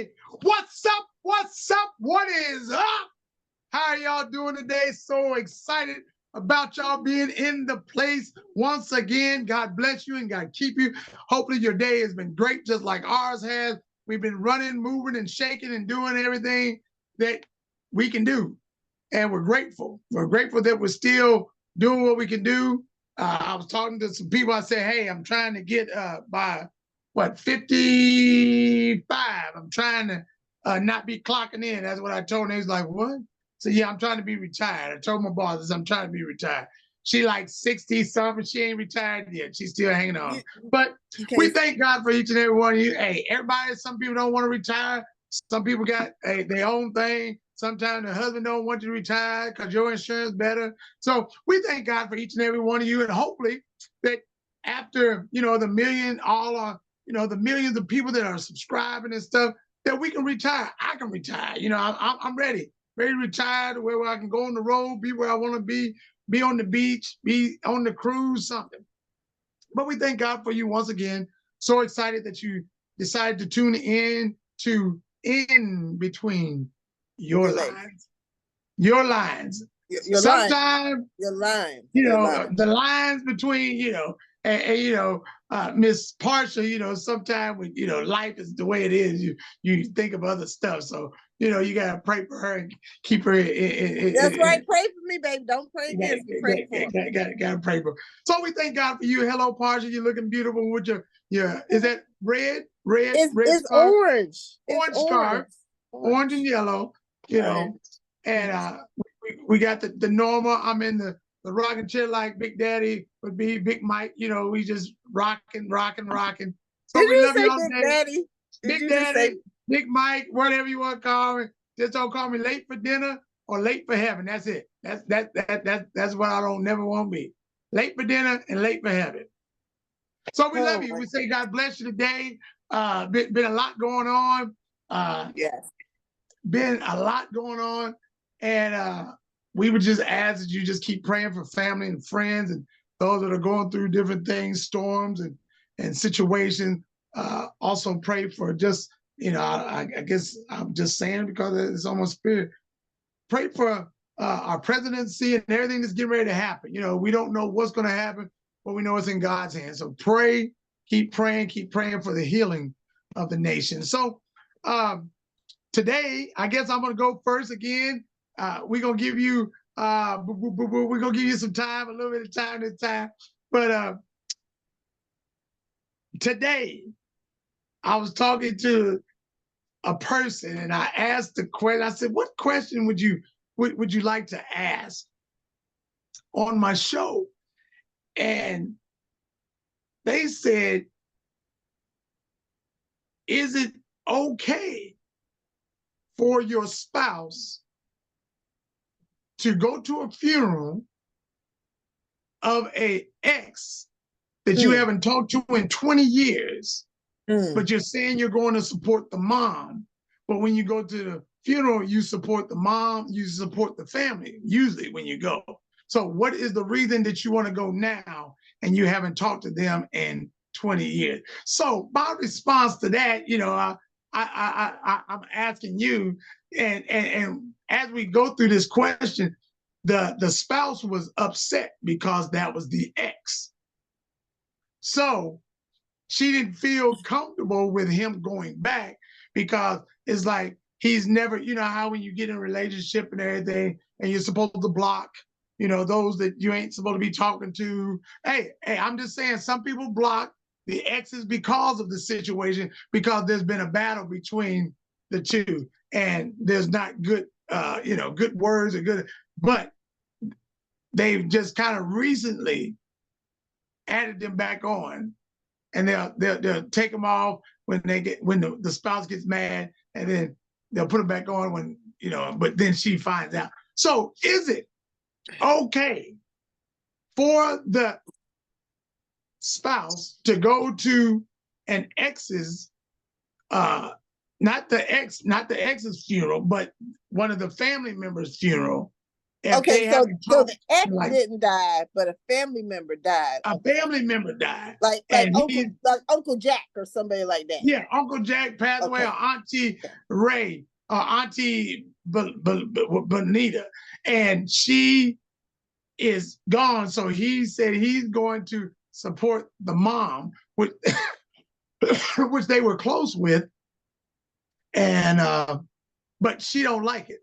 Hey, what's up? What's up? What is up? How are y'all doing today? So excited about y'all being in the place once again. God bless you and God keep you. Hopefully your day has been great, just like ours has. We've been running, moving, and shaking and doing everything that we can do. And we're grateful. We're grateful that we're still doing what we can do. I was talking to some people. I said, hey, I'm trying to get by, 55. I'm trying to not be clocking in. That's what I told him. He was like, what? So, yeah, I'm trying to be retired. I told my bosses I'm trying to be retired. She like 60-something. She ain't retired yet. She's still hanging on. But we thank God for each and every one of you. Hey, everybody, some people don't want to retire. Some people got their own thing. Sometimes the husband don't want you to retire because your insurance better. So we thank God for each and every one of you. And hopefully that after, the million, the millions of people that are subscribing and stuff, that we can retire. I can retire. I'm ready to retire to where I can go on the road, be where I want to be on the beach, be on the cruise, something. But we thank God for you once again. So excited that you decided to tune in to In Between Your Lines. Your lines. Sometimes your line. The lines between, Miss Parsha, sometimes life is the way it is. You think of other stuff. So, you gotta pray for her and keep her That's right. Pray for me, baby. Don't pray against me. Pray for her. Gotta pray for her. So we thank God for you. Hello, Parsha. You're looking beautiful with your is that red? It's scarf? orange. Orange scarf. Orange and yellow, and we got the normal. I'm in the rocking chair like Big Daddy would be, Big Mike. We just rocking. So we love you all Big Daddy. Big Daddy, Big Mike, whatever you want to call me. Just don't call me late for dinner or late for heaven. That's it. That's what I don't never want to be. Late for dinner and late for heaven. So we love you. We say God bless you today. Been a lot going on. Yes. Been a lot going on. And we would just ask that you just keep praying for family and friends and those that are going through different things, storms and situations. Also pray for just, I guess I'm just saying because it's on my spirit. Pray for our presidency and everything that's getting ready to happen. We don't know what's going to happen, but we know it's in God's hands. So pray, keep praying for the healing of the nation. So today, I guess I'm going to go first again. We're going to give you some time, a little bit of time this time. But today, I was talking to a person and I asked the question. I said, what question would you like to ask on my show? And they said, is it okay for your spouse to go to a funeral of an ex that you haven't talked to in 20 years, but you're saying you're going to support the mom, but when you go to the funeral, you support the mom, you support the family, usually when you go. So what is the reason that you want to go now and you haven't talked to them in 20 years? So my response to that, I'm asking you, and as we go through this question, the spouse was upset because that was the ex. So she didn't feel comfortable with him going back because it's like he's never, how when you get in a relationship and everything and you're supposed to block, those that you ain't supposed to be talking to. Hey, I'm just saying some people block the exes because of the situation, because there's been a battle between the two and there's not good, good words or good, but they've just kind of recently added them back on, and they'll take them off when the spouse gets mad, and then they'll put them back on when, but then she finds out. So is it okay for the spouse to go to an ex's, not the ex's funeral, but one of the family members' funeral, If Okay, they so haven't so talked, the ex like didn't die, but a family member died. a family member died, like and Uncle Jack or somebody like that. yeah, Uncle Jack passed away, or Auntie Ray, or Auntie Bonita, and she is gone. So he said he's going to support the mom, which which they were close with, and but she don't like it.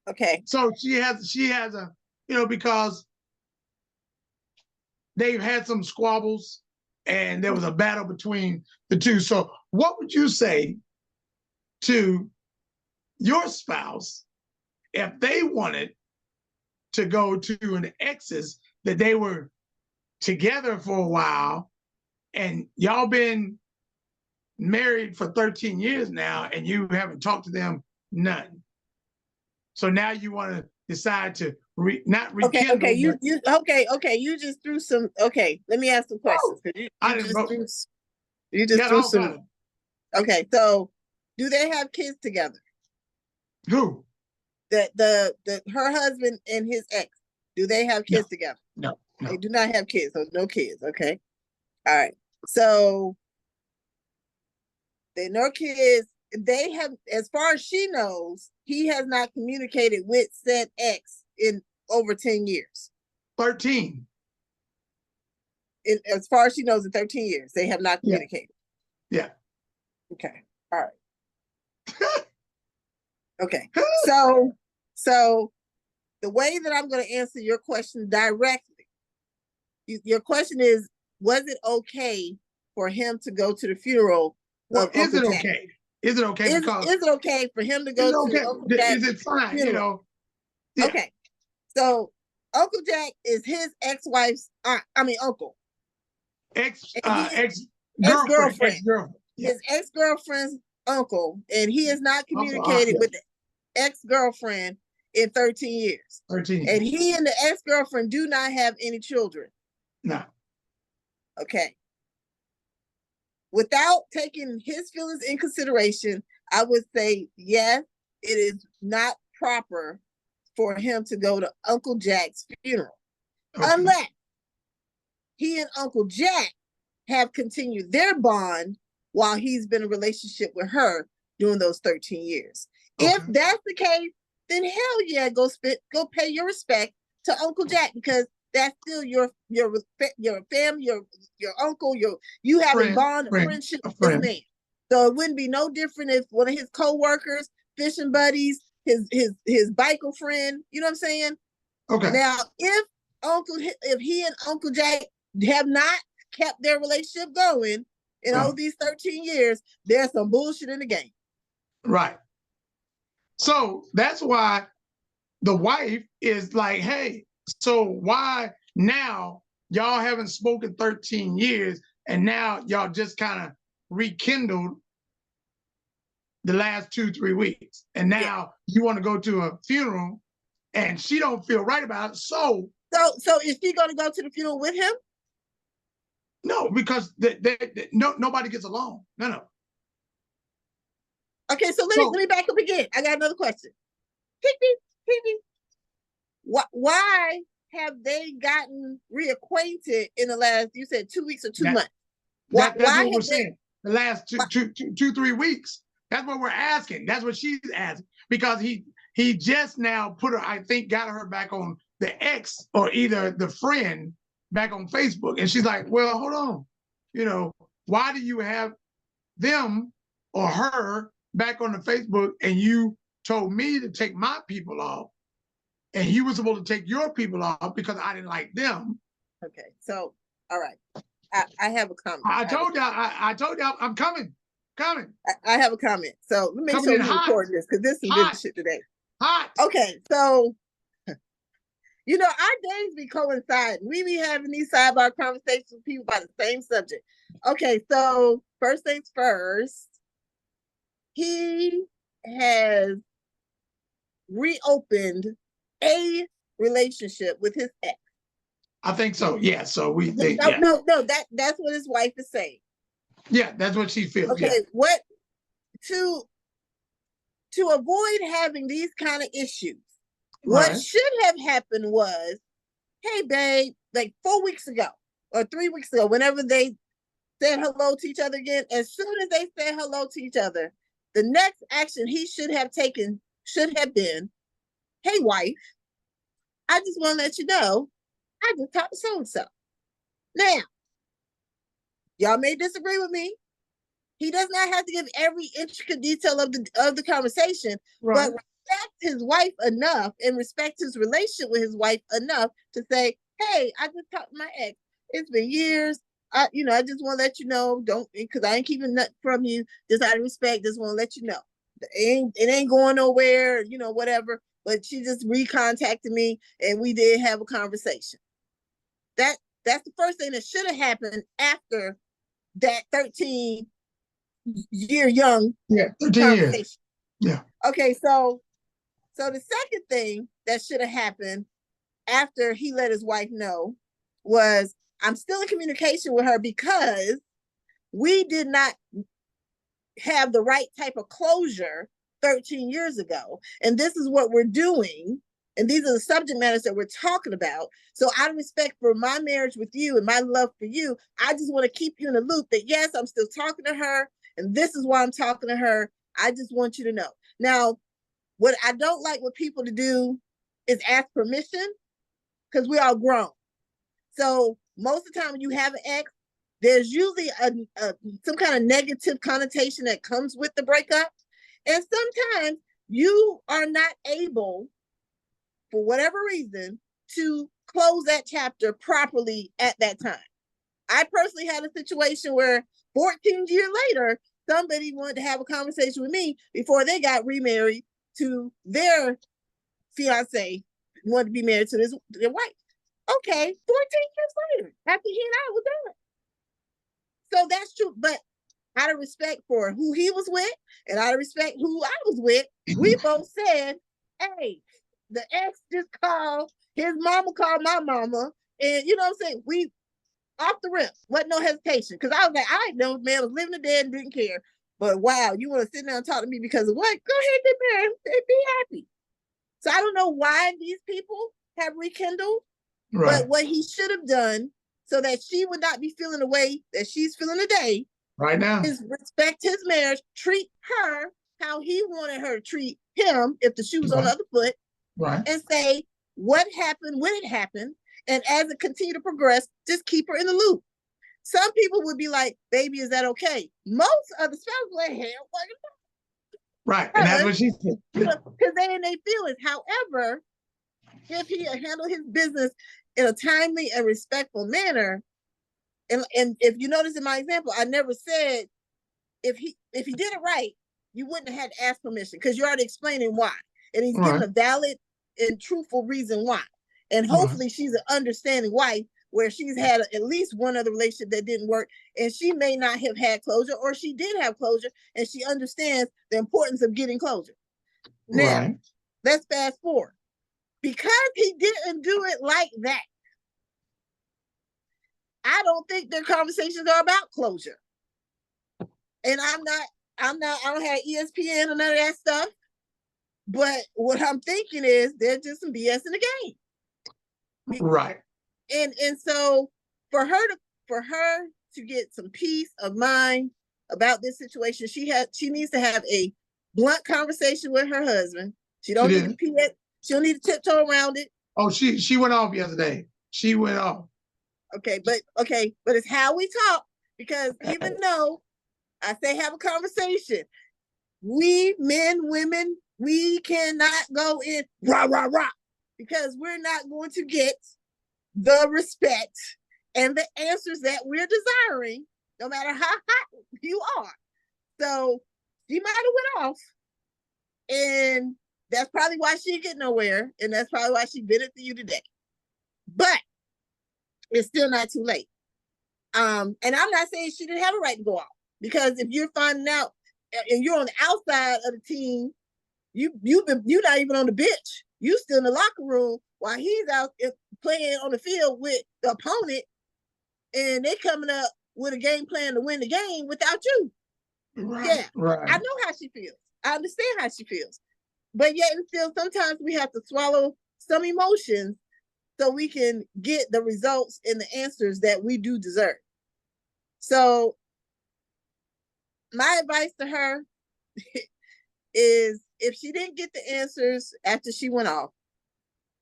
Okay. So she has a, because they've had some squabbles and there was a battle between the two. So what would you say to your spouse if they wanted to go to an ex's that they were together for a while and y'all been married for 13 years now and you haven't talked to them none? So now you want to decide to not rekindle. Okay. You just threw some. Okay, let me ask some questions. You just threw some. Okay, so do they have kids together? Who? Her husband and his ex. Do they have kids together? No. They do not have kids. So no kids. Okay. All right. So they no kids. They have, as far as she knows, he has not communicated with said ex in over 10 years. 13. As far as she knows, in 13 years, they have not communicated. Yeah. Okay. All right. Okay. So the way that I'm going to answer your question directly, your question is, was it okay for him to go to the funeral? Well, is it okay? Is it okay? Is it okay for him to go to Uncle Jack? Is it fine? Funeral? Yeah. Okay. So Uncle Jack is his ex-wife's uncle. Ex-girlfriend. Yeah. His ex-girlfriend's uncle, and he has not communicated with the ex-girlfriend in 13 years. 13 years. And he and the ex-girlfriend do not have any children. No. Okay. Without taking his feelings in consideration, I would say, yes, it is not proper for him to go to Uncle Jack's funeral. Okay. Unless he and Uncle Jack have continued their bond while he's been in a relationship with her during those 13 years. Okay. If that's the case, then hell yeah, go pay your respect to Uncle Jack, because that's still your family, your uncle, you have a bond of friendship with this man. So it wouldn't be no different if one of his co-workers, fishing buddies, his biker friend, you know what I'm saying? Okay. Now, if he and Uncle Jack have not kept their relationship going in all these 13 years, there's some bullshit in the game. Right. So that's why the wife is like, hey, so why now y'all haven't spoken 13 years and now y'all just kind of rekindled the last 2-3 weeks, and now you want to go to a funeral and she don't feel right about it. So is she going to go to the funeral with him? No, because nobody gets along. No. Okay, so let me back up again. I got another question. Why have they gotten reacquainted in the last, you said 2 weeks or 2 months? That's what we're saying. The last 2-3 weeks. That's what we're asking. That's what she's asking. Because he just now put her, I think, got her back on the ex or either the friend back on Facebook. And she's like, well, hold on. Why do you have them or her back on the Facebook and you told me to take my people off and you were supposed to take your people off because I didn't like them? Okay, so, all right. I have a comment. I told y'all I'm coming. I have a comment. So let me make sure we record this, because this is some good shit today. Hot. Okay, so our days be coinciding. We be having these sidebar conversations with people about the same subject. Okay, so first things first, he has reopened a relationship with his ex. I think so. Yeah. So we think. No. That's what his wife is saying. Yeah, that's what she feels. Okay, yeah. What to avoid having these kind of issues, What should have happened was, hey, babe, like 4 weeks ago or 3 weeks ago, whenever they said hello to each other again, as soon as they said hello to each other, the next action he should have taken should have been, hey, wife, I just want to let you know, I just talked to so-and-so. Now, y'all may disagree with me. He does not have to give every intricate detail of the conversation, but respect his wife enough and respect his relationship with his wife enough to say, hey, I just talked to my ex. It's been years. I just want to let you know, don't, because I ain't keeping nothing from you. Just out of respect, just want to let you know. It ain't going nowhere, whatever. But she just recontacted me and we did have a conversation. That's the first thing that should have happened after that 13-year young 13 years. Yeah. Okay, so the second thing that should have happened after he let his wife know was, I'm still in communication with her because we did not have the right type of closure 13 years ago. And this is what we're doing. And these are the subject matters that we're talking about. So out of respect for my marriage with you and my love for you, I just want to keep you in the loop that yes, I'm still talking to her. And this is why I'm talking to her. I just want you to know. Now, what I don't like what people to do is ask permission, because we all grown. So most of the time when you have an ex, there's usually some kind of negative connotation that comes with the breakup. And sometimes you are not able, for whatever reason, to close that chapter properly at that time. I personally had a situation where 14 years later, somebody wanted to have a conversation with me before they got remarried to their fiance, wanted to be married to their wife. Okay, 14 years later, after he and I were done. So that's true. But out of respect for who he was with and out of respect who I was with, we both said, hey, the ex just called, his mama called my mama, and you know what I'm saying? We off the rip, wasn't no hesitation. Because I was like, I know man was living or dead and didn't care. But wow, you want to sit down and talk to me because of what? Go ahead, get married. Be happy. So I don't know why these people have rekindled, but what he should have done so that she would not be feeling the way that she's feeling today right now is respect his marriage, treat her how he wanted her to treat him if the shoe was on the other foot, and say what happened when it happened, and as it continued to progress, just keep her in the loop. Some people would be like, baby, is that okay? Most of the spouses like, hell, right. And that's what she said. Because they in their feelings. However, if he handled his business in a timely and respectful manner, and if you notice in my example, I never said if he did it right, you wouldn't have had to ask permission because you're already explaining why. And he's giving a valid and truthful reason why. And hopefully she's an understanding wife where she's had at least one other relationship that didn't work, and she may not have had closure, or she did have closure and she understands the importance of getting closure. Now, let's fast forward. Because he didn't do it like that, I don't think their conversations are about closure. And I don't have ESPN or none of that stuff. But what I'm thinking is there's just some BS in the game. Right. And so for her to get some peace of mind about this situation, she needs to have a blunt conversation with her husband. She don't need to tiptoe around it. Oh, she went off yesterday. She went off. Okay, but it's how we talk, because even though I say have a conversation, we men, women, we cannot go in rah, rah, rah, because we're not going to get the respect and the answers that we're desiring, no matter how hot you are. So she might have went off, and that's probably why she didn't get nowhere, and that's probably why she bit it to you today. But it's still not too late. And I'm not saying she didn't have a right to go off, because if you're finding out and you're on the outside of the team, you're not even on the bench. You still in the locker room while he's out playing on the field with the opponent, and they're coming up with a game plan to win the game without you. Right. I know how she feels. I understand how she feels. but yet and still, sometimes we have to swallow some emotions so we can get the results and the answers that we do deserve. So my advice to her is, if she didn't get the answers after she went off,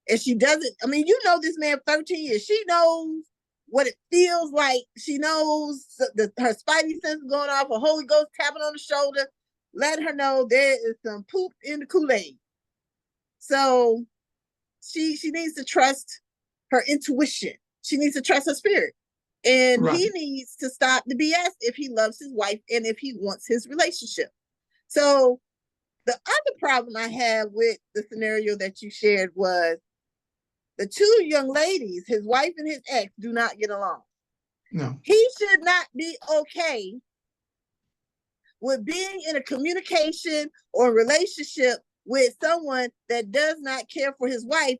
and she doesn't, I mean, you know this man 13 years. She knows what it feels like. She knows her spidey sense going off, a Holy Ghost tapping on the shoulder, letting her know there is some poop in the Kool-Aid. So she needs to trust her intuition. She needs to trust her spirit. And Right. he needs to stop the BS if he loves his wife and if he wants his relationship. So the other problem I have with the scenario that you shared was the two young ladies, his wife and his ex, do not get along. No. He should not be okay with being in a communication or relationship with someone that does not care for his wife,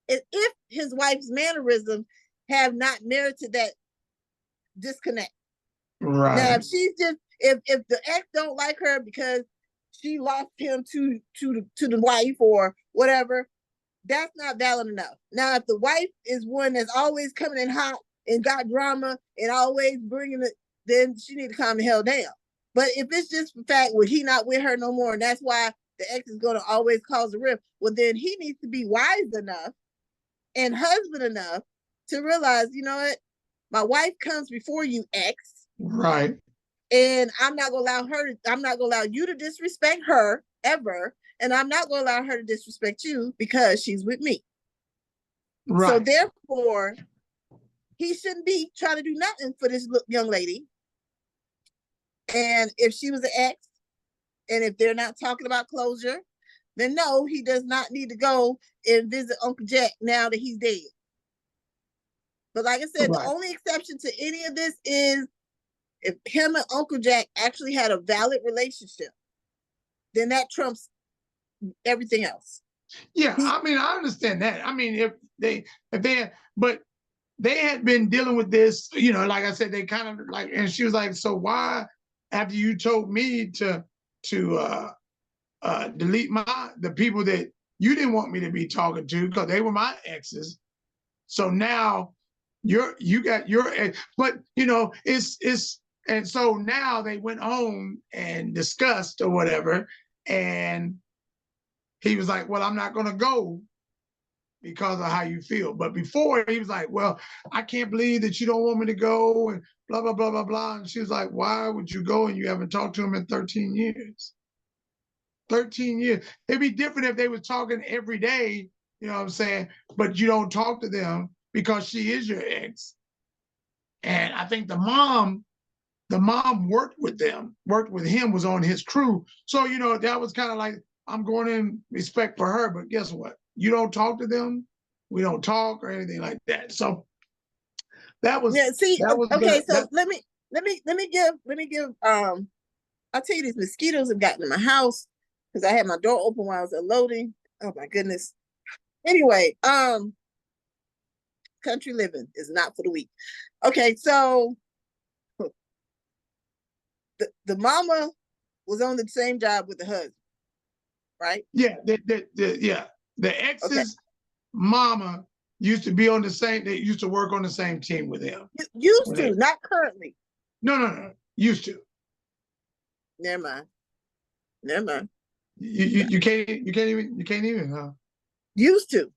if his wife's mannerisms have not merited that disconnect. Right. Now, if she's just, if the ex don't like her because she lost him to the wife or whatever, that's not valid enough. Now, if the wife is one that's always coming in hot and got drama and always bringing it, then she need to calm the hell down. But if it's just the fact, well, he not with her no more, and that's why the ex is going to always cause a rift, well, then he needs to be wise enough and husband enough to realize, you know what, my wife comes before you, ex. Right. And I'm not going to allow you to disrespect her ever. And I'm not going to allow her to disrespect you because she's with me. Right. So therefore, he shouldn't be trying to do nothing for this young lady. And if she was an ex, and if they're not talking about closure, then no, he does not need to go and visit Uncle Jack now that he's dead. But like I said, right, the only exception to any of this is if him and Uncle Jack actually had a valid relationship, then that trumps everything else. Yeah, I mean, I understand that. I mean, if they but they had been dealing with this, you know, like I said, they kind of like, and she was like, so why, after you told me to delete the people that you didn't want me to be talking to because they were my exes, so now you got your ex, but you know, it's and so now they went home and discussed or whatever, and he was like, well, I'm not going to go because of how you feel. But before, he was like, well, I can't believe that you don't want me to go and blah, blah, blah, blah, blah. And she was like, why would you go and you haven't talked to him in 13 years? 13 years. It'd be different if they were talking every day, you know what I'm saying? But you don't talk to them because she is your ex. And I think the mom worked with him, was on his crew. So, you know, that was kind of like, I'm going in respect for her, but guess what? You don't talk to them. We don't talk or anything like that. So that was, yeah, see, that was okay. So let me give, I'll tell you, these mosquitoes have gotten in my house because I had my door open while I was unloading. Oh my goodness. Anyway, country living is not for the weak. Okay, so the mama was on the same job with the husband, right? Yeah, the ex's mama used to be on the same. They used to work on the same team with him. Used to, not currently. No. Used to. Never mind. You can't even, huh? Used to.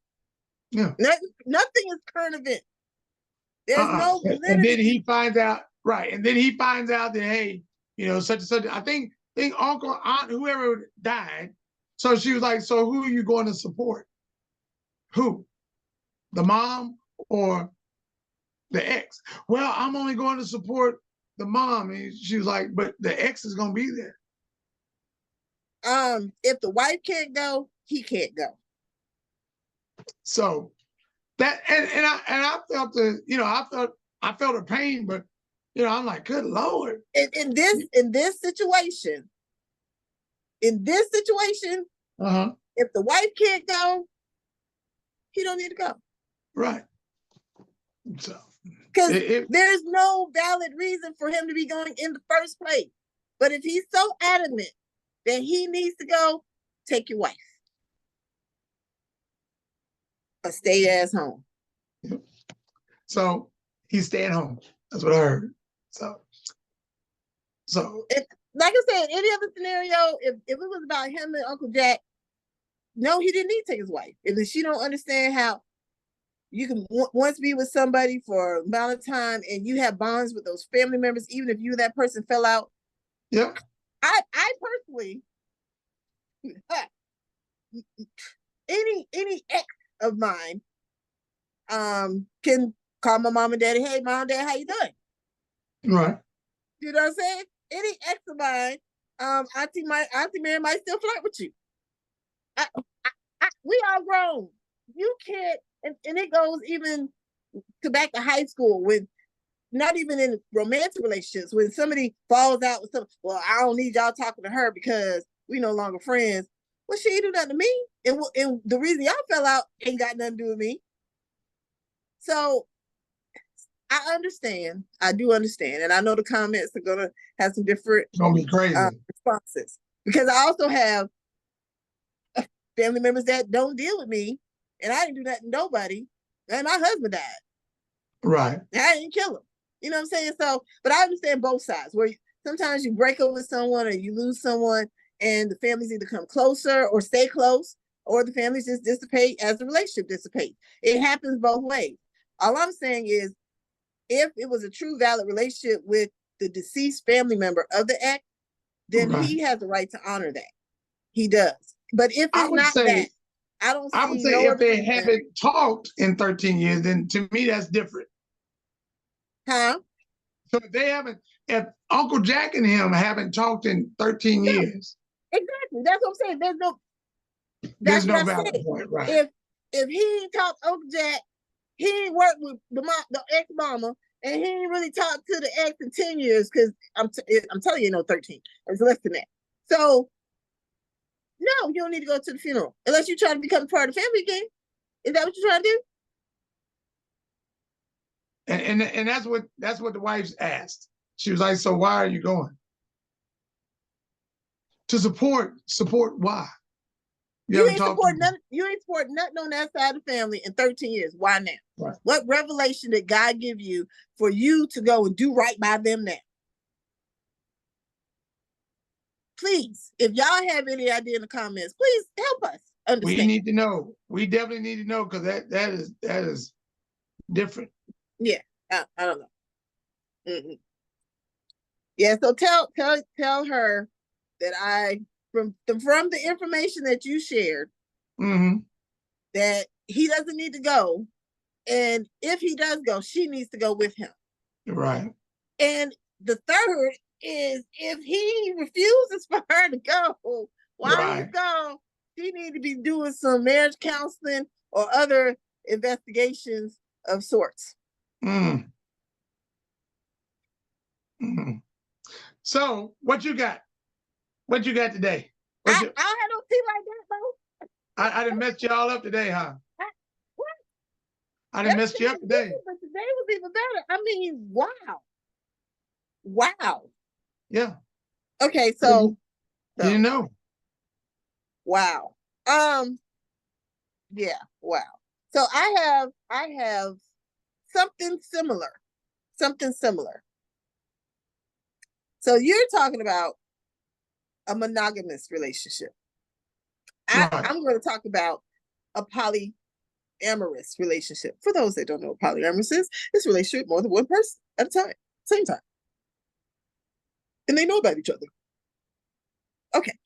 Yeah. Nothing is current event. There's no validity. And then he finds out, right? And then he finds out that, hey, you know, such and such. I think uncle, aunt, whoever died. So she was like, so who are you going to support? Who? The mom or the ex? Well, I'm only going to support the mom. And she was like, but the ex is going to be there. If the wife can't go, he can't go. So that, and I felt I felt a pain, but you know, I'm like, good Lord. In this situation, if the wife can't go, he don't need to go. Right. So because there's no valid reason for him to be going in the first place. But if he's so adamant that he needs to go, take your wife. a stay-ass home. Yep. So he's staying home. That's what I heard. So like I said, any other scenario, if it was about him and Uncle Jack, no, he didn't need to take his wife. If she don't understand how you can once be with somebody for a amount of time and you have bonds with those family members, even if you and that person fell out. Yep. I personally, any ex of mine can call my mom and daddy, hey, mom and dad, how you doing? Right. You know what I'm saying? Any ex of mine, Auntie Mary might still flirt with you. We all grown. You can't, and it goes even to back to high school when not even in romantic relationships, when somebody falls out with something, well, I don't need y'all talking to her because we no longer friends. Well, she ain't do nothing to me. And the reason y'all fell out ain't got nothing to do with me. So I understand. I do understand. And I know the comments are going to have some different gonna be crazy responses. Because I also have family members that don't deal with me. And I didn't do that to nobody. And my husband died. Right. I didn't kill him. You know what I'm saying? So, but I understand both sides, where sometimes you break up with someone or you lose someone and the families either come closer or stay close, or the families just dissipate as the relationship dissipates. It happens both ways. All I'm saying is, if it was a true valid relationship with the deceased family member of the ex, then he has the right to honor that. He does. But if it's not that, I don't see. I would say if they haven't talked in 13 years, then to me that's different. Huh? So if Uncle Jack and him haven't talked in 13 years. Exactly. That's what I'm saying. There's no valid point, right? If he talked to Uncle Jack, he ain't worked with the ex-mama, and he ain't really talked to the ex in 10 years, because I'm telling you, 13. It's less than that. So, no, you don't need to go to the funeral unless you're trying to become part of the family again. Is that what you're trying to do? And that's what the wife asked. She was like, so why are you going? To support why? You ain't support nothing on that side of the family in 13 years. Why now? Right. What revelation did God give you for you to go and do right by them now? Please, if y'all have any idea in the comments, please help us understand. We need to know. We definitely need to know, because that is different. Yeah, I don't know. Mm-hmm. Yeah, so tell her that from the information that you shared, that he doesn't need to go, and if he does go, she needs to go with him. Right. And the third is, if he refuses for her to go while he's gone, she needs to be doing some marriage counseling or other investigations of sorts. So what you got? What you got today? I don't have no tea like that, though. I didn't mess y'all up today, huh? What? I didn't mess you up today. But today was even better. I mean, wow. Yeah. Okay, so you know. Wow. Yeah. Wow. So I have something similar. So you're talking about a monogamous relationship. I'm going to talk about a polyamorous relationship. For those that don't know what polyamorous is, it's a relationship with more than one person at a time, same time. And they know about each other. Okay.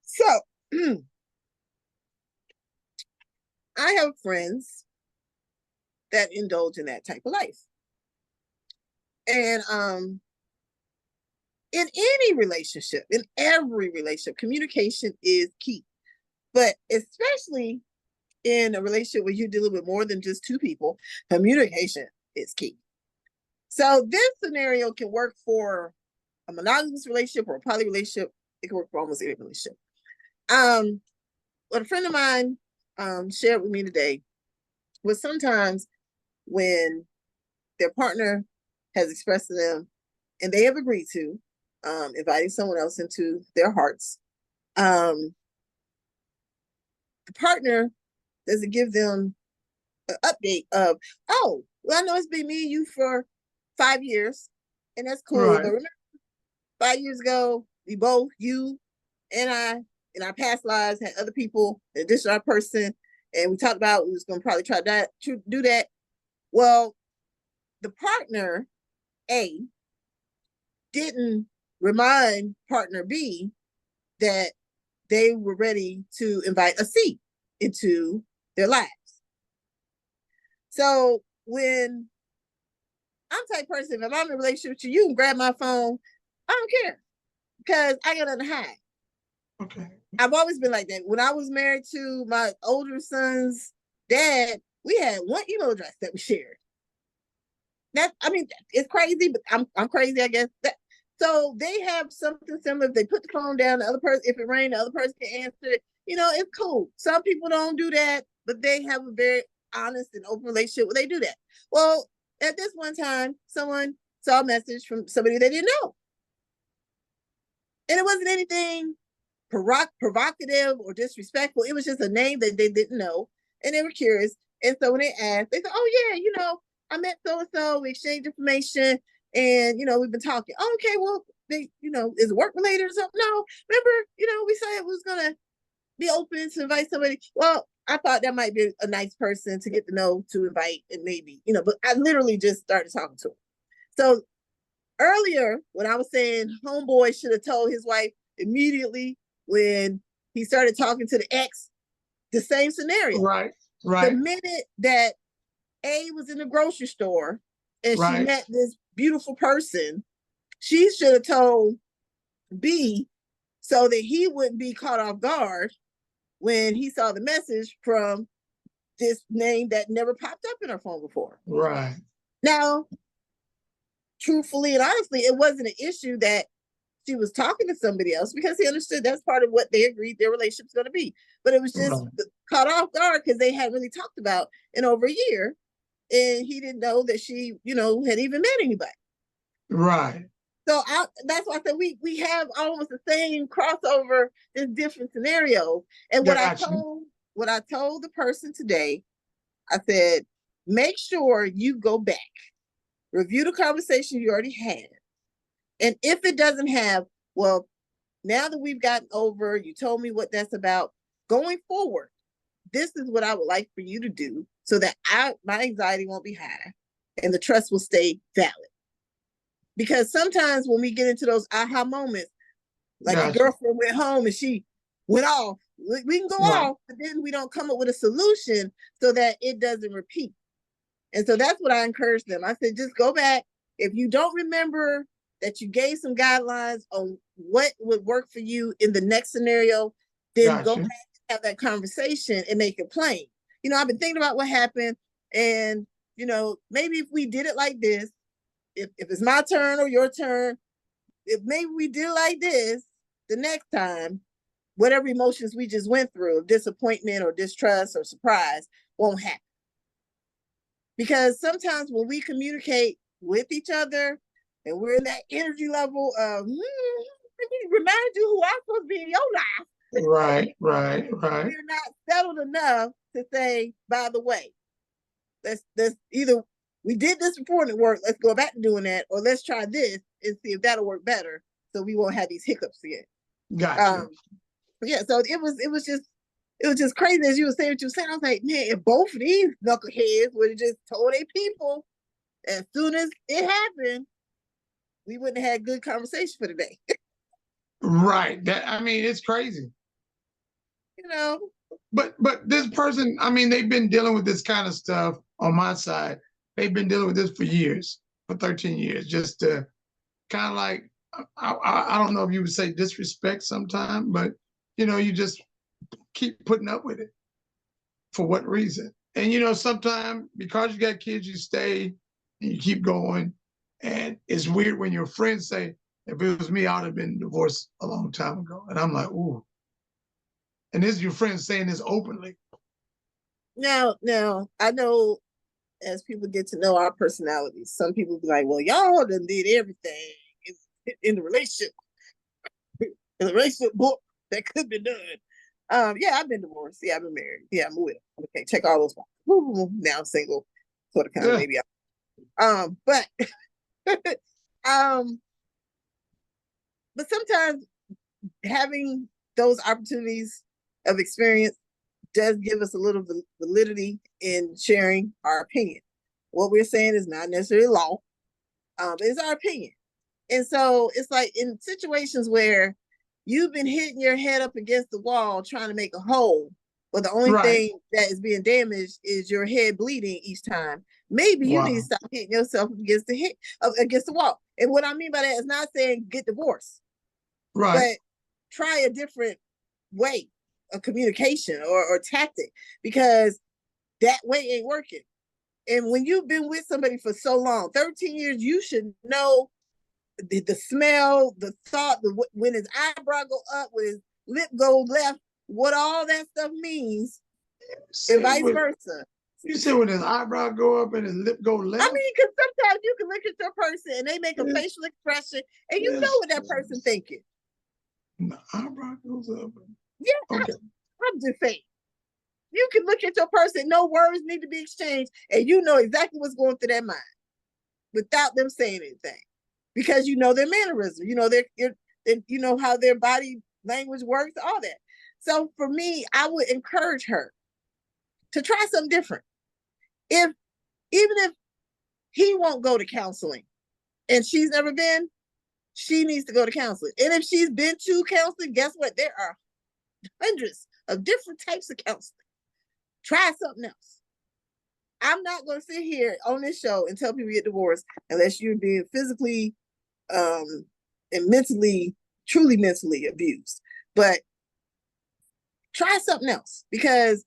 So I have friends that indulge in that type of life. And in any relationship, in every relationship, communication is key. But especially in a relationship where you're dealing with more than just two people, communication is key. So this scenario can work for a monogamous relationship or a poly relationship. It can work for almost any relationship. What a friend of mine shared with me today was, sometimes when their partner has expressed to them, and they have agreed to, inviting someone else into their hearts, the partner doesn't give them update of, oh, well, I know it's been me and you for 5 years, and that's cool. Right. But remember, 5 years ago, we both, you and I, in our past lives, had other people in addition to our person, and we talked about we was going to probably try to do that. Well, the partner A didn't remind partner B that they were ready to invite a C into their lives. So when I'm the type of person, if I'm in a relationship with you, you can grab my phone. I don't care because I got nothing to hide. Okay. I've always been like that. When I was married to my older son's dad, we had one email address that we shared. That, I mean, it's crazy, but I'm crazy, I guess. So they have something similar. If they put the phone down, the other person, if it rained, the other person can answer it. You know, it's cool. Some people don't do that, but they have a very honest and open relationship where they do that. Well, at this one time, someone saw a message from somebody they didn't know. And it wasn't anything provocative or disrespectful. It was just a name that they didn't know. And they were curious. And so when they asked, they said, oh, yeah, you know, I met so-and-so, we exchanged information, and, you know, we've been talking. Oh, okay, well, they, you know, is it work related or something? No, remember, you know, we said we was going to be open to invite somebody. Well, I thought that might be a nice person to get to know, to invite, and maybe, you know, but I literally just started talking to him. So earlier, when I was saying homeboy should have told his wife immediately when he started talking to the ex, the same scenario. Right. The minute that A was in the grocery store and she met this beautiful person, she should have told B so that he wouldn't be caught off guard when he saw the message from this name that never popped up in her phone before. Right. Now, truthfully and honestly, it wasn't an issue that she was talking to somebody else because he understood that's part of what they agreed their relationship's going to be. But it was just caught off guard because they hadn't really talked about in over a year. And he didn't know that she, you know, had even met anybody. Right. So that's why I said we have almost the same crossover in different scenarios. And what I told the person today, I said, make sure you go back, review the conversation you already had. And if it doesn't have, well, now that we've gotten over, you told me what that's about, going forward, this is what I would like for you to do so that my anxiety won't be high and the trust will stay valid. Because sometimes when we get into those aha moments, like the girlfriend went home and she went off, we can go off, but then we don't come up with a solution so that it doesn't repeat. And so that's what I encourage them. I said, just go back. If you don't remember that you gave some guidelines on what would work for you in the next scenario, then go back and have that conversation and make it plain. You know, I've been thinking about what happened, and, you know, maybe if we did it like this, if it's my turn or your turn, if maybe we did it like this, the next time, whatever emotions we just went through, disappointment or distrust or surprise, won't happen. Because sometimes when we communicate with each other and we're in that energy level of, let me remind you who I'm supposed to be in your life. Right. We're not settled enough to say, by the way, let's either we did this before and it worked, let's go back to doing that, or let's try this and see if that'll work better so we won't have these hiccups again. Gotcha. Yeah, so it was just crazy as you were saying what you were saying. I was like, man, if both of these knuckleheads would have just told their people as soon as it happened, we wouldn't have had good conversation for the day. Right. I mean, it's crazy. You know. But this person, I mean, they've been dealing with this kind of stuff on my side. They've been dealing with this for years, for 13 years, just to kind of like, I don't know if you would say disrespect sometimes, but, you know, you just keep putting up with it. For what reason? And, you know, sometimes because you got kids, you stay and you keep going. And it's weird when your friends say, if it was me, I would have been divorced a long time ago. And I'm like, ooh. And this is your friend saying this openly. Now, I know as people get to know our personalities, some people be like, well, y'all done did everything in the relationship, book that could be done. Yeah, I've been divorced. Yeah, I've been married. Yeah, I'm with. Okay, check all those boxes. Woo, woo, woo. Now I'm single, sort of, kind of, Yeah. maybe. But um, but sometimes having those opportunities of experience does give us a little validity in sharing our opinion. What we're saying is not necessarily law. It's our opinion. And so it's like in situations where you've been hitting your head up against the wall trying to make a hole, but the only Right. thing that is being damaged is your head bleeding each time. Maybe you need to stop hitting yourself against the wall. And what I mean by that is not saying get divorced, Right. but try a different way of communication or tactic, because that way ain't working. And when you've been with somebody for so long, 13 years, you should know the smell, the thought, when his eyebrow go up, when his lip go left, what all that stuff means, and vice versa. You said when his eyebrow go up and his lip go left? I mean, because sometimes you can look at your person and they make a facial expression and you know what that person thinking. The eyebrow goes up. Yeah, okay. I'm just saying. You can look at your person, no words need to be exchanged, and you know exactly what's going through their mind without them saying anything, because you know their mannerisms, you know how their body language works, all that. So for me, I would encourage her to try something different. Even if he won't go to counseling and she's never been, she needs to go to counseling. And if she's been to counseling, guess what? There are hundreds of different types of counseling. Try something else. I'm not going to sit here on this show and tell people get divorced unless you're being physically and mentally, truly mentally abused. But try something else, because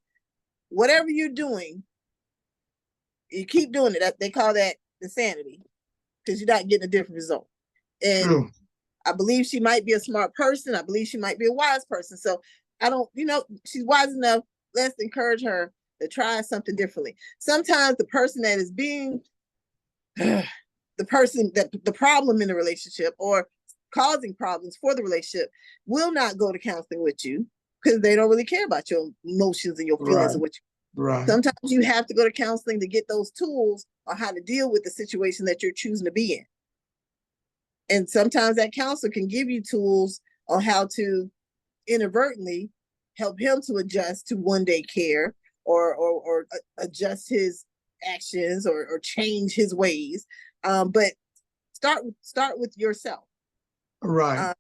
whatever you're doing, you keep doing it. They call that insanity, because you're not getting a different result. And true. I believe she might be a smart person. I believe she might be a wise person. So I don't, she's wise enough. Let's encourage her to try something differently. Sometimes the person that is being the person that the problem in the relationship or causing problems for the relationship will not go to counseling with you, because they don't really care about your emotions and your feelings and what you. Right. Sometimes you have to go to counseling to get those tools on how to deal with the situation that you're choosing to be in. And sometimes that counselor can give you tools on how to inadvertently help him to adjust to one-day care, or adjust his actions, or change his ways. But start with yourself. Right.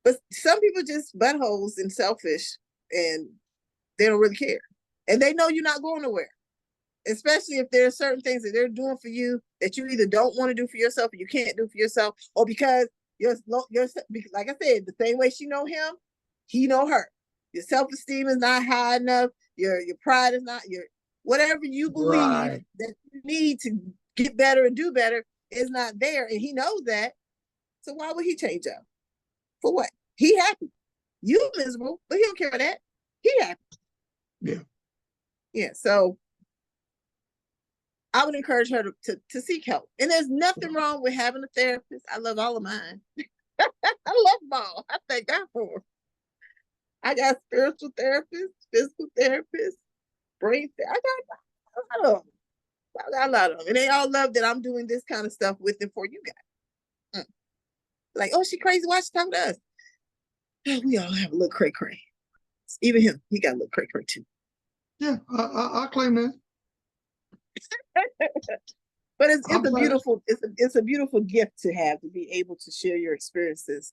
But some people just buttholes and selfish, and they don't really care. And they know you're not going nowhere. Especially if there are certain things that they're doing for you that you either don't want to do for yourself, or you can't do for yourself, or because you're like I said, the same way she know him, he know her. Your self-esteem is not high enough. Your pride is not, your whatever you believe that you need to get better and do better is not there, and he knows that. So why would he change up? For what? He happy. You miserable, but he don't care about that. He happy. Yeah. Yeah. So I would encourage her to seek help. And there's nothing wrong with having a therapist. I love all of mine. I love them all. I thank God for them. I got spiritual therapists, physical therapists, brain therapists. I got a lot of them. I got a lot of them. And they all love that I'm doing this kind of stuff with and for you guys. Like, oh, she crazy. Why she talking to us? We all have a little cray-cray. Even him, he got a little cray-cray too. Yeah, I claim that. But it's a beautiful gift to have, to be able to share your experiences.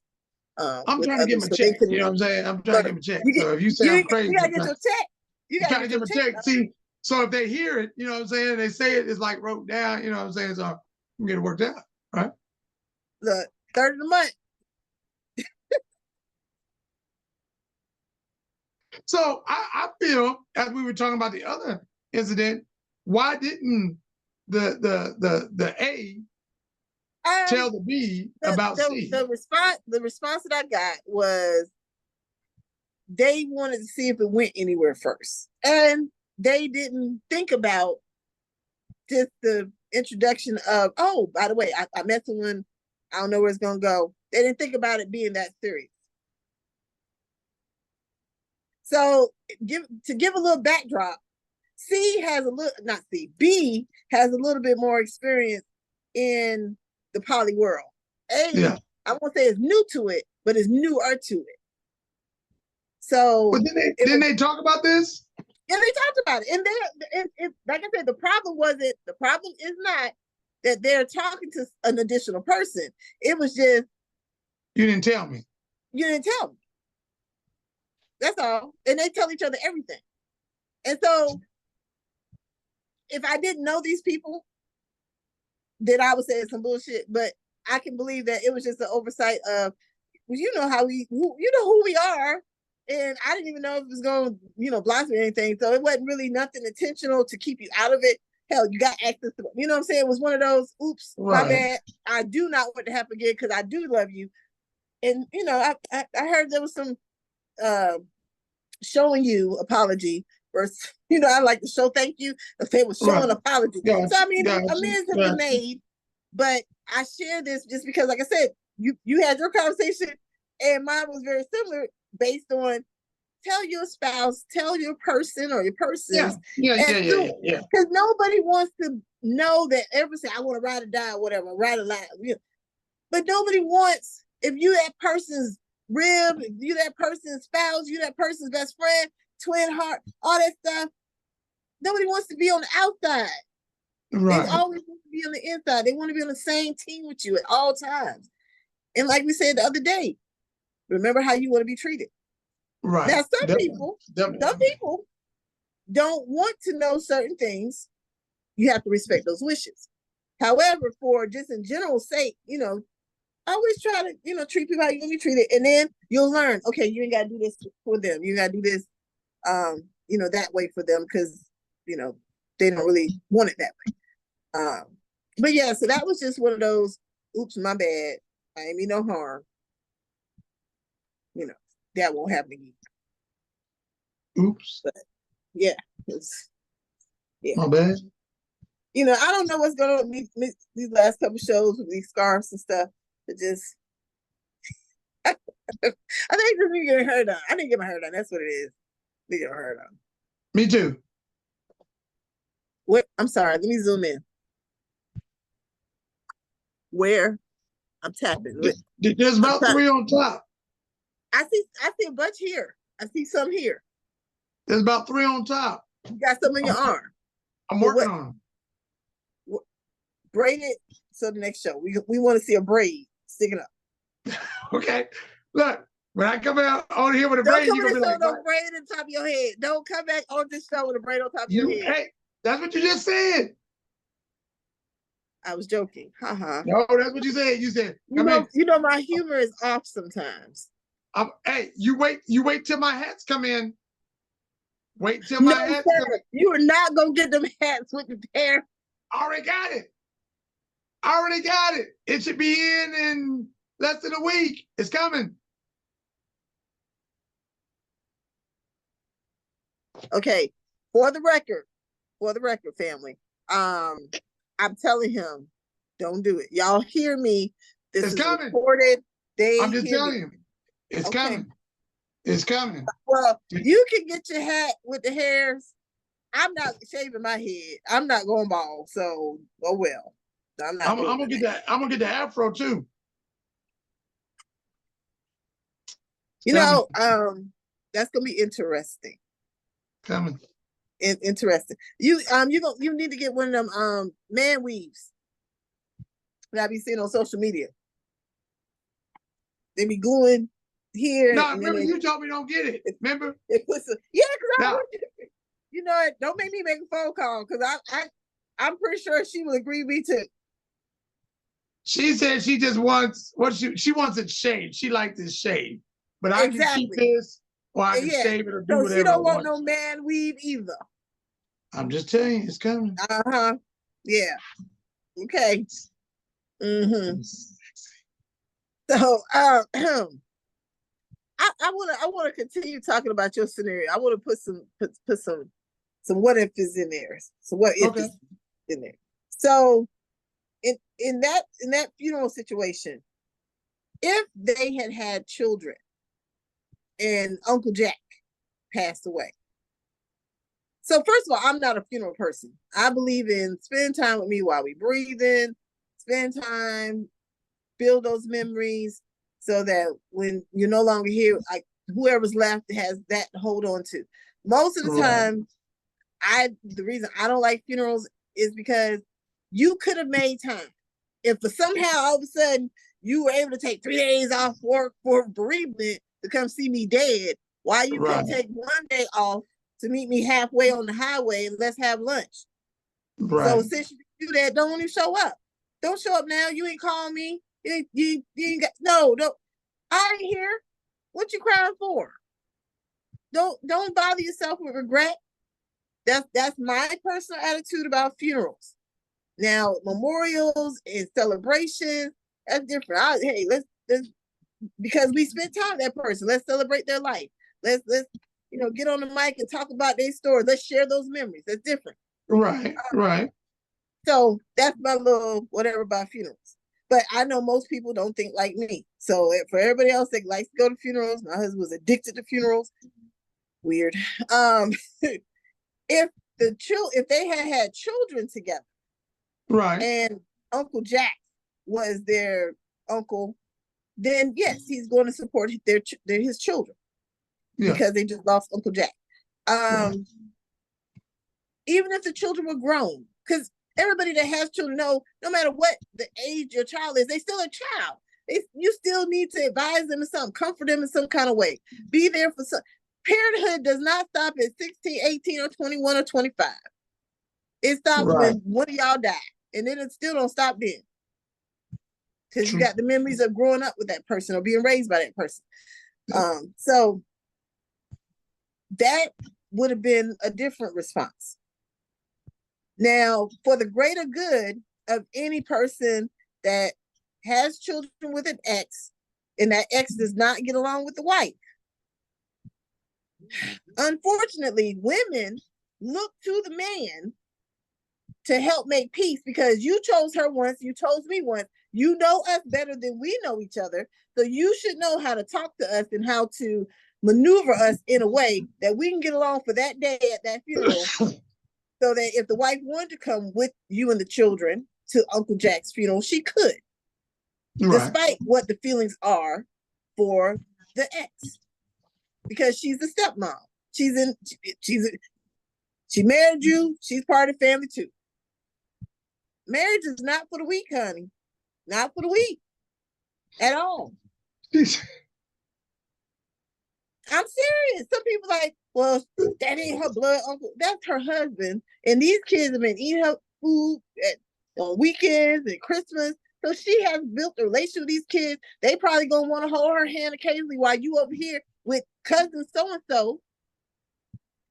I'm trying to get my check. You know what I'm saying? I'm trying to get my check. So if you say I'm crazy, you gotta get your check. You gotta get my check. See, so if they hear it, you know what I'm saying, they say it, it's like wrote down, you know what I'm saying? So I'm gonna get it worked out, right? The third of the month. So I feel, as we were talking about the other incident, why didn't the A tell the B about C? The response that I got was they wanted to see if it went anywhere first, and they didn't think about just the introduction of, oh, by the way, I met someone, I don't know where it's gonna go. They didn't think about it being that serious. So to give a little backdrop, B has a little bit more experience in the poly world. I won't say it's new to it, but it's newer to it. So, but didn't they talk about this? Yeah, they talked about it, and like I said, the problem is not that they're talking to an additional person. It was just you didn't tell me. You didn't tell me. That's all. And they tell each other everything. And so, if I didn't know these people, then I would say it's some bullshit. But I can believe that it was just an oversight of, you know who we are. And I didn't even know if it was going to, blossom or anything. So it wasn't really nothing intentional to keep you out of it. Hell, you got access to it. You know what I'm saying? It was one of those, oops, my bad. I do not want to happen again because I do love you. And, I heard there was some showing you apology versus, I like to show thank you. If they were showing apology. So, I mean, amends have been made. But I share this just because, like I said, you had your conversation and mine was very similar based on tell your spouse, tell your person or your persons. Yeah. Because nobody wants to know that everybody say, I want to ride or die or whatever, ride or lie. But nobody wants, if you that person's rib, if you that person's spouse, you that person's best friend, twin heart, all that stuff, nobody wants to be on the outside. Right. They always want to be on the inside. They want to be on the same team with you at all times. And like we said the other day, remember how you want to be treated. Right. Now, some people don't want to know certain things. You have to respect those wishes. However, for just in general sake, always try to, treat people how you want to be treated. And then you'll learn, okay, you ain't got to do this for them. You got to do this, that way for them because, they don't really want it that way. But yeah, so that was just one of those, oops, my bad. I ain't mean no harm. That won't happen again. Oops. But, yeah. My bad. I don't know what's going on with these last couple shows with these scarves and stuff. It just, I think just me getting hurt on. I didn't get my hair done. That's what it is. Me getting my hair done. Me too. What? I'm sorry. Let me zoom in. Where? I'm tapping. There's about 3 on top. I see a bunch here. I see some here. There's about 3 on top. You got some in your arm. I'm working on them. Braid it so the next show. We want to see a braid sticking up. Okay. Look, when I come out on here with a braid, you're going to be like, no braid on top of your head. Don't come back on this show with a braid on top of your head. Hey, that's what you just said. I was joking. Haha. No, that's what you said. You said, my humor is off sometimes. Hey, you wait till my hats come in. Wait till my hats come in. You are not going to get them hats with the hair. I already got it. It should be in less than a week. It's coming. Okay. For the record, family, I'm telling him, don't do it. Y'all hear me. This is coming. Recorded. I'm just telling you. It's coming. It's coming. Well, you can get your hat with the hairs. I'm not shaving my head. I'm not going bald. So, oh well. I'm gonna get that. I'm gonna get the afro too. That's gonna be interesting. Coming. Interesting. You need to get one of them man weaves that I be seeing on social media. They be gluing here. No, remember you told me don't get it. Remember? It puts because I want you. Don't make me make a phone call because I'm pretty sure she will agree with me too. She said she just wants she wants it shaved. She likes this shave, but I can keep this or I can shave it or do whatever. She don't want no man weave either. I'm just telling you, it's coming. Yeah. Okay. So I want to continue talking about your scenario. I want to put some what if is in there. So what if is in there. So in that funeral situation, if they had children and Uncle Jack passed away. So first of all, I'm not a funeral person. I believe in spend time with me while we breathing, spend time, build those memories so that when you're no longer here, like whoever's left has that to hold on to. Most of the time, the reason I don't like funerals is because you could have made time. If for somehow all of a sudden you were able to take 3 days off work for bereavement to come see me dead, why you couldn't take 1 day off to meet me halfway on the highway and let's have lunch. So since you do that, don't even show up. Don't show up now. You ain't calling me. You ain't got don't. I ain't here. What you crying for? Don't bother yourself with regret. That's my personal attitude about funerals. Now, memorials and celebrations, that's different. Hey, let's because we spent time with that person. Let's celebrate their life. Let's get on the mic and talk about their story. Let's share those memories. That's different. Right. So that's my little whatever about funerals. But I know most people don't think like me. So for everybody else that likes to go to funerals, my husband was addicted to funerals. Weird. If they had children together, and Uncle Jack was their uncle, then yes, he's going to support his children because they just lost Uncle Jack. Even if the children were grown, because everybody that has children know no matter what the age your child is, they still a child. You still need to advise them in something, comfort them in some kind of way. Be there for some. Parenthood does not stop at 16, 18, or 21 or 25. It stops when one of y'all die. And then it still don't stop then. Because you got the memories of growing up with that person or being raised by that person. So that would have been a different response. Now, for the greater good of any person that has children with an ex, and that ex does not get along with the wife, unfortunately, women look to the man to help make peace because you chose her once, you chose me once. You know us better than we know each other. So you should know how to talk to us and how to maneuver us in a way that we can get along for that day at that funeral. So that if the wife wanted to come with you and the children to Uncle Jack's funeral, she could. Despite what the feelings are for the ex. Because she's the stepmom. She married you, she's part of the family too. Marriage is not for the weak, honey. Not for the weak. At all. I'm serious. Some people like, well, that ain't her blood uncle. That's her husband. And these kids have been eating her food on weekends and Christmas. So she has built a relationship with these kids. They probably gonna want to hold her hand occasionally while you over here with cousin so-and-so.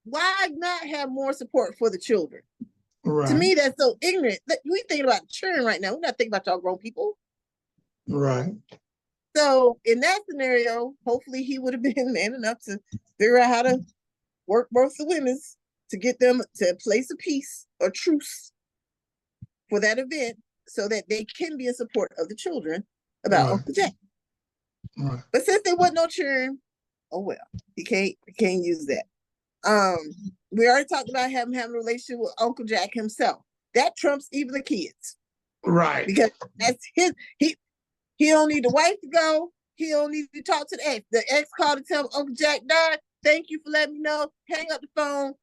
Why not have more support for the children? To me, that's so ignorant. We thinking about children right now. We're not thinking about y'all grown people. So in that scenario, hopefully he would have been man enough to figure out how to work both the women's to get them to a place of peace or truce for that event so that they can be in support of the children about Uncle Jack. But since there wasn't no children, oh well, you can't use that. We already talked about having a relationship with Uncle Jack himself. That trumps even the kids. Because that's he don't need the wife to go. He don't need to talk to the ex. The ex called to tell him Uncle Jack died. Thank you for letting me know. Hang up the phone.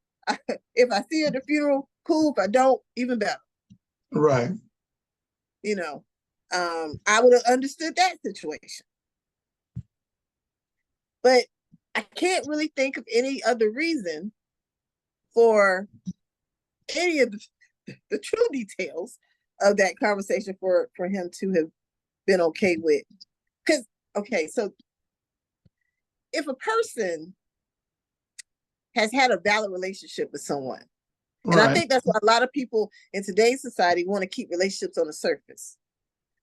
If I see her at the funeral, cool. If I don't, even better. I would have understood that situation. But I can't really think of any other reason for any of the true details of that conversation for him to have been okay with. Because, so if a person has had a valid relationship with someone, and I think that's why a lot of people in today's society want to keep relationships on the surface.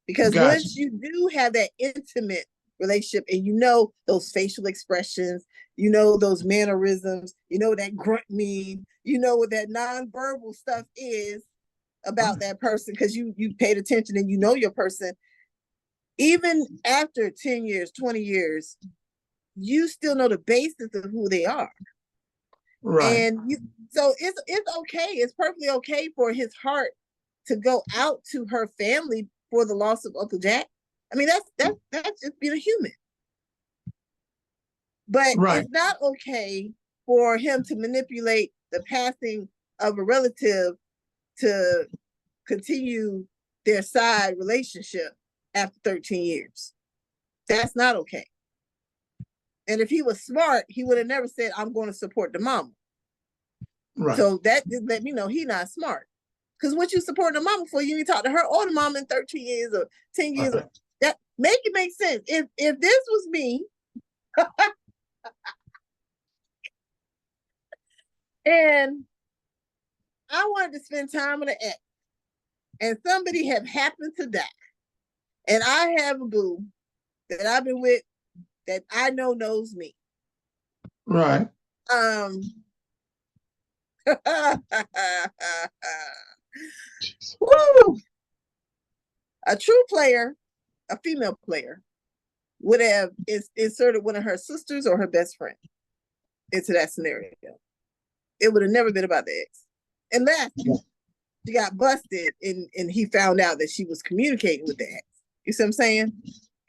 Because once you do have that intimate relationship and you know those facial expressions, you know those mannerisms, you know that grunt mean, you know what that nonverbal stuff is about that person because you paid attention and you know your person. Even after 10 years, 20 years, you still know the basis of who they are. Right. And so it's okay. It's perfectly okay for his heart to go out to her family for the loss of Uncle Jack. I mean, that's just being a human. But Right. it's not okay for him to manipulate the passing of a relative to continue their side relationship after 13 years. That's not okay. And if he was smart, he would have never said, I'm going to support the mama. Right. So that just let me know he's not smart. Because what you supporting the mama for, you need to talk to her or the mama in 13 years or 10 years. Right. That make it make sense. If this was me, and I wanted to spend time with an ex, and somebody have happened to die, and I have a boo that I've been with that I know knows me. Right. Woo! A true player, a female player, would have inserted one of her sisters or her best friend into that scenario. It would have never been about the ex. Unless she got busted and he found out that she was communicating with the ex. You see what I'm saying?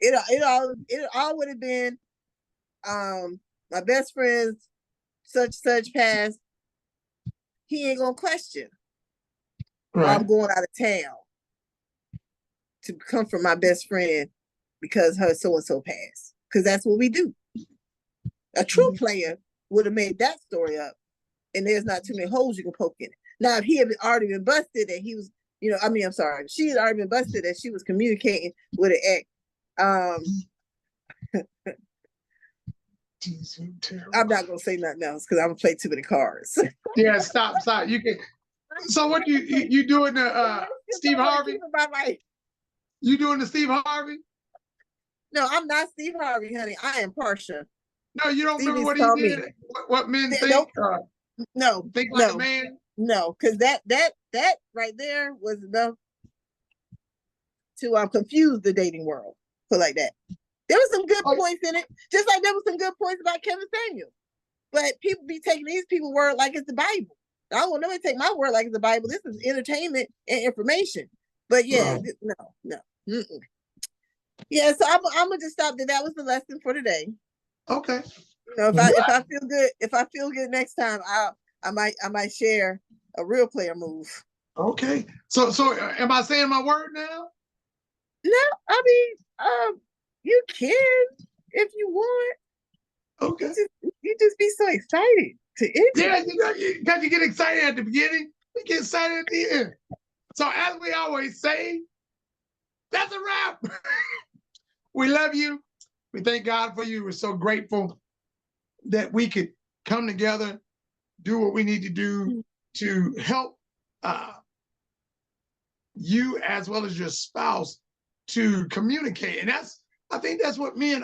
It all would have been my best friend's such passed. He ain't gonna question. Right. I'm going out of town to comfort my best friend because her so-and-so passed. Because that's what we do. A true player would have made that story up, and there's not too many holes you can poke in it. Now, if he had already been busted and he was, I'm sorry, she had already been busted and she was communicating with an ex. I'm not gonna say nothing else because I'm gonna play too many cards. Yeah, stop. You can. So what you doing the Steve Harvey? You doing the Steve Harvey? No, I'm not Steve Harvey, honey. I am Portia. No, you don't remember what he did? What men think? No, think like a man? No, because that right there was enough to confuse the dating world. Put like that. There was some good points in it, just like there was some good points about Kevin Samuels. But people be taking these people's word like it's the Bible. I don't want nobody to take my word like it's the Bible. This is entertainment and information. But yeah, no. Mm-mm. Yeah, so I'm gonna just stop there. That was the lesson for today. Okay. If I feel good next time, I might share a real player move. Okay. So am I saying my word now? No, I mean, you can if you want. Okay. You just be so excited to enter. Yeah, you get excited at the beginning, you get excited at the end. So as we always say, that's a wrap. We love you. We thank God for you. We're so grateful that we could come together, do what we need to do to help you as well as your spouse to communicate. And I think that's what me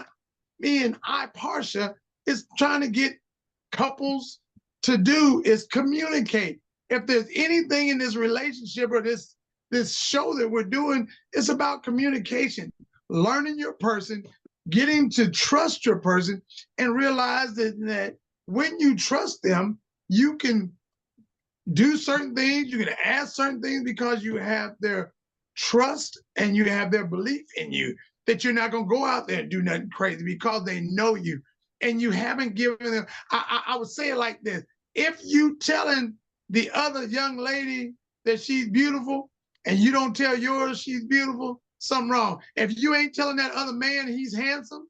and Portia is trying to get couples to do, is communicate. If there's anything in this relationship or this show that we're doing, it's about communication, learning your person, getting to trust your person, and realize that when you trust them, you can do certain things, you can ask certain things because you have their trust and you have their belief in you, that you're not going to go out there and do nothing crazy because they know you and you haven't given them. I would say it like this: if you telling the other young lady that she's beautiful and you don't tell yours she's beautiful, something wrong. If you ain't telling that other man he's handsome,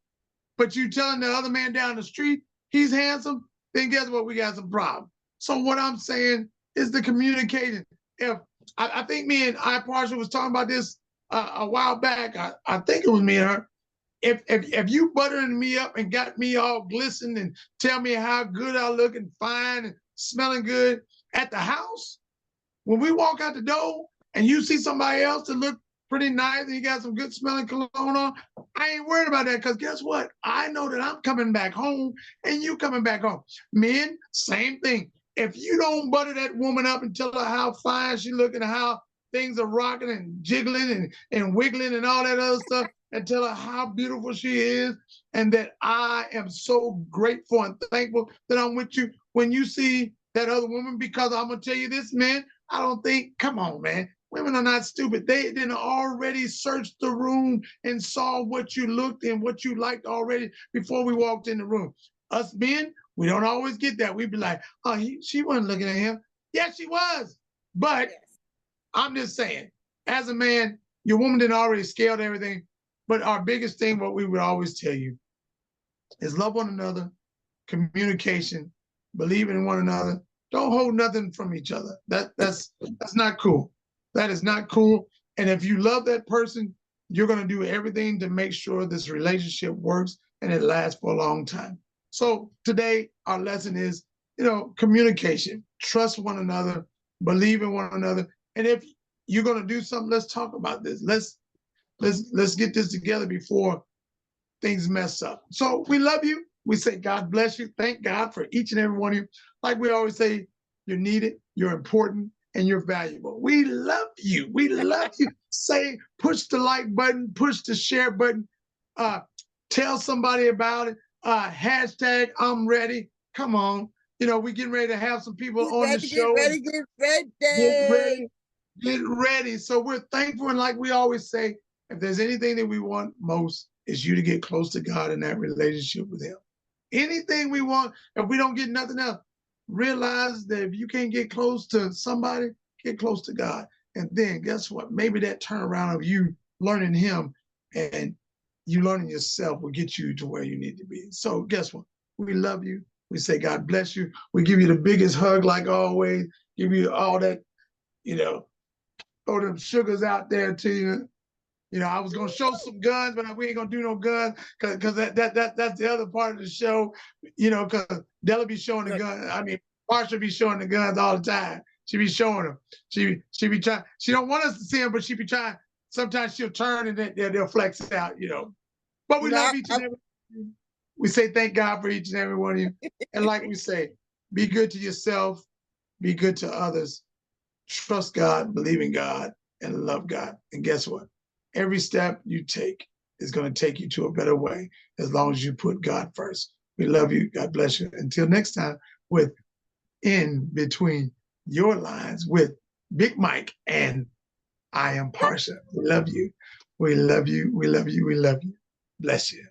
but you telling the other man down the street he's handsome, then guess what? We got some problems. So what I'm saying is the communication. If I think me and Portia was talking about this a while back. I think it was me and her. If you buttering me up and got me all glistening and tell me how good I look and fine and smelling good at the house, when we walk out the door and you see somebody else that look pretty nice and you got some good smelling cologne on, I ain't worried about that, because guess what? I know that I'm coming back home and you coming back home. Men, same thing. If you don't butter that woman up and tell her how fine she looking and how things are rocking and jiggling and wiggling and all that other stuff, and tell her how beautiful she is and that I am so grateful and thankful that I'm with you, when you see that other woman, because I'm gonna tell you this, man, I don't think, come on, man. Women are not stupid. They didn't already search the room and saw what you looked and what you liked already before we walked in the room. Us men, we don't always get that. We'd be like, oh, she wasn't looking at him. Yeah, she was. But Yes. I'm just saying, as a man, your woman didn't already scaled everything. But our biggest thing, what we would always tell you, is love one another, communication, believe in one another. Don't hold nothing from each other. That's not cool. That is not cool. And if you love that person, you're going to do everything to make sure this relationship works and it lasts for a long time. So today, our lesson is, communication, trust one another, believe in one another. And if you're going to do something, let's talk about this. Let's get this together before things mess up. So we love you. We say God bless you. Thank God for each and every one of you. Like we always say, you're needed, you're important, and you're valuable. We love you. We love you. Say, push the like button, push the share button, tell somebody about it. Hashtag I'm ready. Come on. We're getting ready to have some people on the show. Get ready. Get ready. So we're thankful. And like we always say, if there's anything that we want most, is you to get close to God in that relationship with him. Anything we want, if we don't get nothing else, realize that if you can't get close to somebody, get close to God. And then guess what? Maybe that turnaround of you learning him and you learning yourself will get you to where you need to be. So guess what? We love you. We say God bless you. We give you the biggest hug like always. Give you all that, throw them sugars out there to you. I was gonna show some guns, but we ain't gonna do no guns because that's the other part of the show. Because Della be showing the guns. I mean, Marsha be showing the guns all the time. She be showing them. She be trying. She don't want us to see them, but she be trying. Sometimes she'll turn and they'll flex out. But we love each and every. We say thank God for each and every one of you. And like we say, be good to yourself, be good to others, trust God, believe in God, and love God. And guess what? Every step you take is going to take you to a better way as long as you put God first. We love you. God bless you. Until next time, with In Between Your Lines with Big Mike and I am Parsha. We love you. We love you. We love you. We love you. Bless you.